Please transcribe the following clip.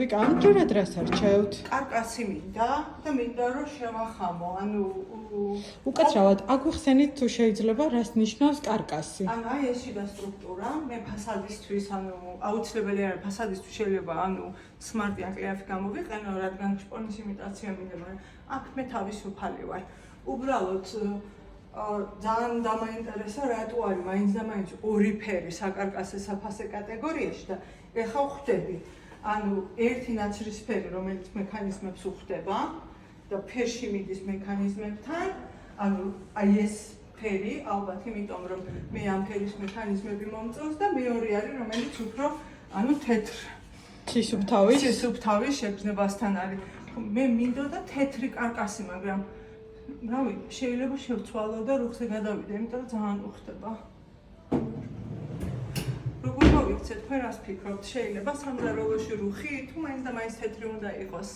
ამჯერად რას არჩევთ? კარკასი მინდა და მინდა რომ შევახამო, ანუ უკაცრავად აგვიხსენით თუ შეიძლება რას ნიშნავს კარკასი? ანუ აი ეს შიდა სტრუქტურა, მე ფასადისთვის, ანუ აუცილებელი არის ფასადისთვის შეიძლება ანუ სმარტი აკლეაფი გამოვიყენო, რადგან შპონის იმიტაცია მინდა, მაგრამ აქ მე თავისუფალი ვარ. უბრალოდ ძალიან დამაინტერესა რატო არის მაინც და მაინც ორი ფერი საკარკასე საფასე კატეგორიაში და ეხლა ვხვდები ანუ ერთი ნაცრისფერი რომელიც მექანიზმებს უხდება და ფერში მიდის მექანიზმებთან ანუ აი ეს ფერი ალბათ იმიტომ რომ მე ამ ფერის მექანიზმები მომწონს და მეორე არის რომელიც უფრო ანუ თეთრ სისუფთავის შეგრძნებასთან არის მე მინდოდა თეთრი კარკასი მაგრამ რავი, შეიძლება შევცვალო და რუხზე გადავიდე, იმიტომ რომ ძალიან უხდება. როგორ მოვიქცეთ, თქვენ რას ფიქრობთ? შეიძლება სამზარეულოში რუხი, თუ მაინც და მაინც თეთრი უნდა იყოს?